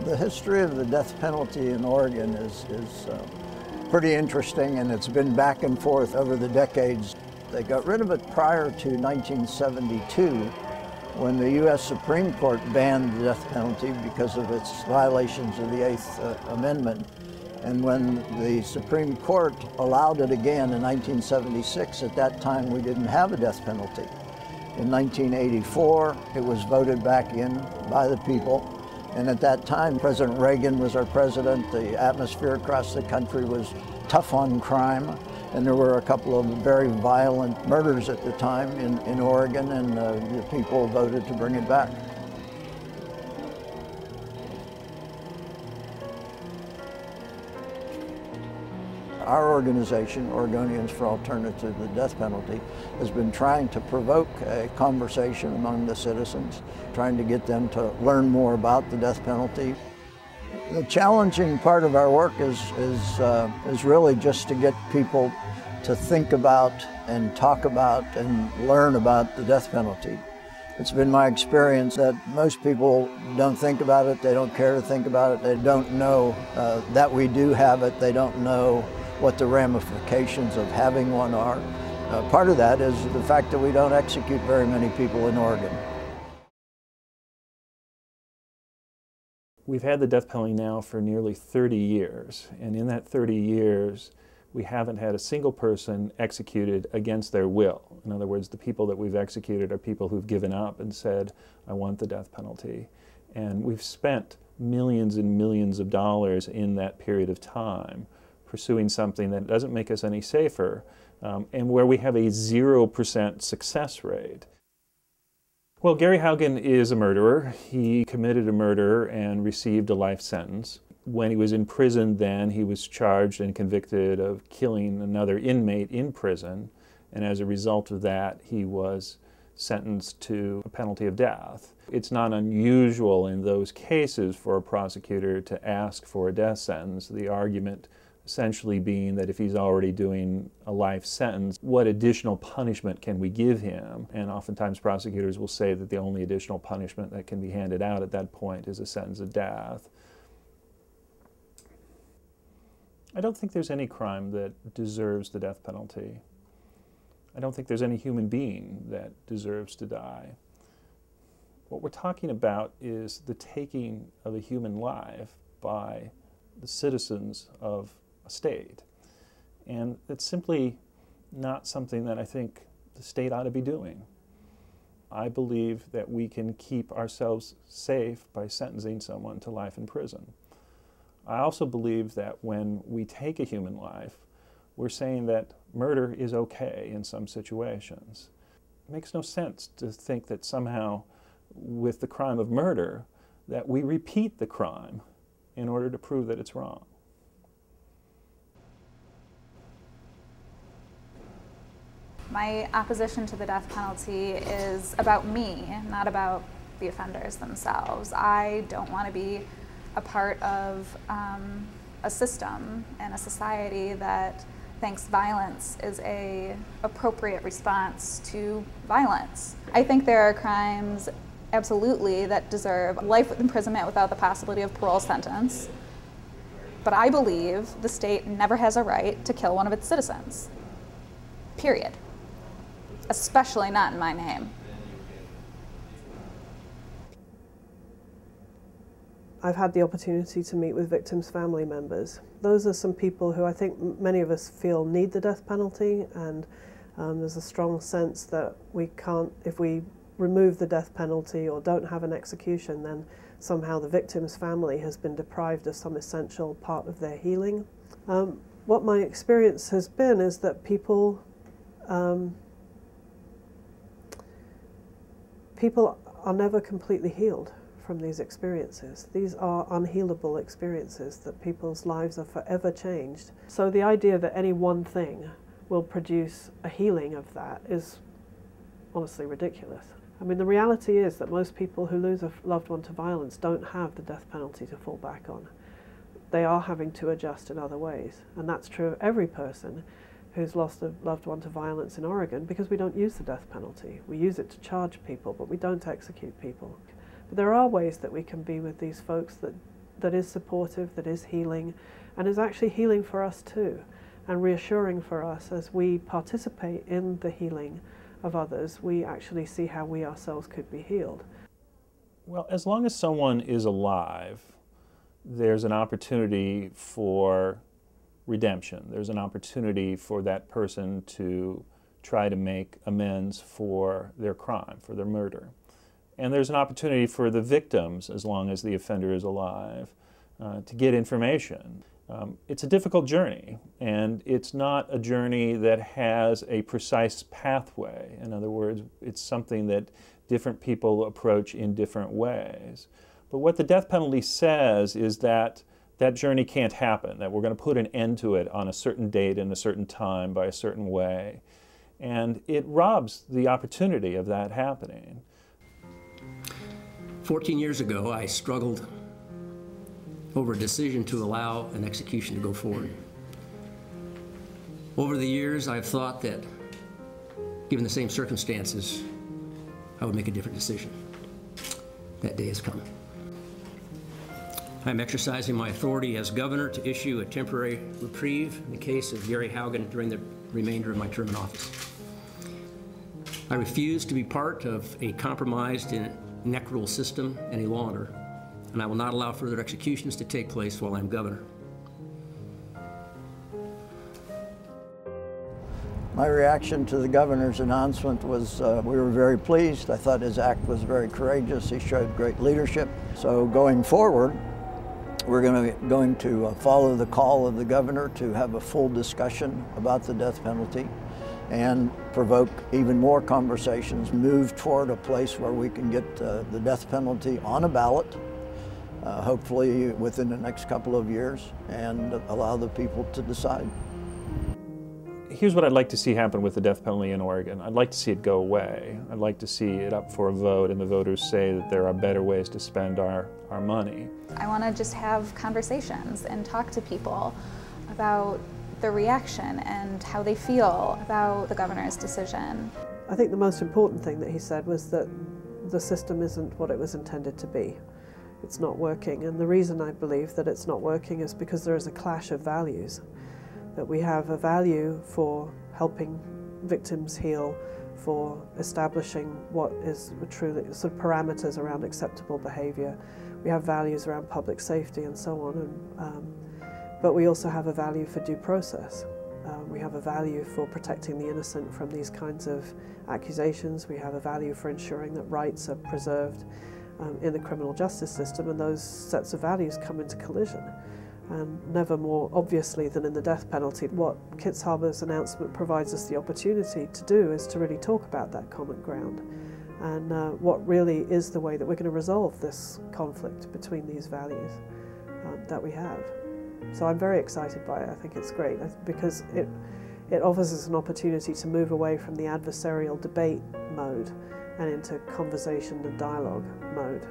The history of the death penalty in Oregon is pretty interesting, and it's been back and forth over the decades. They got rid of it prior to 1972, when the U.S. Supreme Court banned the death penalty because of its violations of the Eighth Amendment. And when the Supreme Court allowed it again in 1976, at that time we didn't have a death penalty. In 1984, it was voted back in by the people. And at that time, President Reagan was our president. The atmosphere across the country was tough on crime. And there were a couple of very violent murders at the time in Oregon, and the people voted to bring it back. Our organization, Oregonians for Alternative to the Death Penalty, has been trying to provoke a conversation among the citizens, trying to get them to learn more about the death penalty. The challenging part of our work is really just to get people to think about and talk about and learn about the death penalty. It's been my experience that most people don't think about it, they don't care to think about it, they don't know that we do have it, they don't know what the ramifications of having one are. Part of that is the fact that we don't execute very many people in Oregon. We've had the death penalty now for nearly 30 years, and in that 30 years, we haven't had a single person executed against their will. In other words, the people that we've executed are people who've given up and said, I want the death penalty. And we've spent millions and millions of dollars in that period of time pursuing something that doesn't make us any safer, and where we have a 0% success rate. Well, Gary Haugen is a murderer. He committed a murder and received a life sentence. When he was in prison then, he was charged and convicted of killing another inmate in prison, and as a result of that, he was sentenced to a penalty of death. It's not unusual in those cases for a prosecutor to ask for a death sentence. The argument essentially being that if he's already doing a life sentence, what additional punishment can we give him? And oftentimes prosecutors will say that the only additional punishment that can be handed out at that point is a sentence of death. I don't think there's any crime that deserves the death penalty. I don't think there's any human being that deserves to die. What we're talking about is the taking of a human life by the citizens of a state. And it's simply not something that I think the state ought to be doing. I believe that we can keep ourselves safe by sentencing someone to life in prison. I also believe that when we take a human life, we're saying that murder is okay in some situations. It makes no sense to think that somehow with the crime of murder that we repeat the crime in order to prove that it's wrong. My opposition to the death penalty is about me, not about the offenders themselves. I don't want to be a part of a system and a society that thinks violence is an appropriate response to violence. I think there are crimes, absolutely, that deserve life imprisonment without the possibility of parole sentence. But I believe the state never has a right to kill one of its citizens. Period. Especially not in my name. I've had the opportunity to meet with victims' family members. Those are some people who I think many of us feel need the death penalty, and there's a strong sense that we can't, if we remove the death penalty or don't have an execution, then somehow the victim's family has been deprived of some essential part of their healing. What my experience has been is that people are never completely healed from these experiences. These are unhealable experiences that people's lives are forever changed. So the idea that any one thing will produce a healing of that is honestly ridiculous. I mean, the reality is that most people who lose a loved one to violence don't have the death penalty to fall back on. They are having to adjust in other ways, and that's true of every person who's lost a loved one to violence in Oregon, because we don't use the death penalty. We use it to charge people, but we don't execute people. But there are ways that we can be with these folks that that is supportive, that is healing, and is actually healing for us too, and reassuring for us as we participate in the healing of others, we actually see how we ourselves could be healed. Well, as long as someone is alive, there's an opportunity for redemption. There's an opportunity for that person to try to make amends for their crime, for their murder. And there's an opportunity for the victims, as long as the offender is alive, to get information. It's a difficult journey, and it's not a journey that has a precise pathway. In other words, it's something that different people approach in different ways. But what the death penalty says is that that journey can't happen, that we're going to put an end to it on a certain date and a certain time by a certain way. And it robs the opportunity of that happening. 14 years ago, I struggled over a decision to allow an execution to go forward. Over the years, I've thought that, given the same circumstances, I would make a different decision. That day has come. I'm exercising my authority as governor to issue a temporary reprieve in the case of Gary Haugen during the remainder of my term in office. I refuse to be part of a compromised and inequitable system any longer, and I will not allow further executions to take place while I'm governor. My reaction to the governor's announcement was we were very pleased. I thought his act was very courageous. He showed great leadership. So going forward, we're going to follow the call of the governor to have a full discussion about the death penalty and provoke even more conversations, move toward a place where we can get the death penalty on a ballot, hopefully within the next couple of years, and allow the people to decide. Here's what I'd like to see happen with the death penalty in Oregon. I'd like to see it go away. I'd like to see it up for a vote and the voters say that there are better ways to spend our money. I want to just have conversations and talk to people about the reaction and how they feel about the governor's decision. I think the most important thing that he said was that the system isn't what it was intended to be. It's not working, and the reason I believe that it's not working is because there is a clash of values. That we have a value for helping victims heal, for establishing what is truly sort of parameters around acceptable behavior. We have values around public safety and so on, but we also have a value for due process. We have a value for protecting the innocent from these kinds of accusations. We have a value for ensuring that rights are preserved in the criminal justice system, and those sets of values come into collision. And never more obviously than in the death penalty. What Kitzhaber's announcement provides us the opportunity to do is to really talk about that common ground and what really is the way that we're going to resolve this conflict between these values that we have. So I'm very excited by it. I think it's great because it offers us an opportunity to move away from the adversarial debate mode and into conversation and dialogue mode.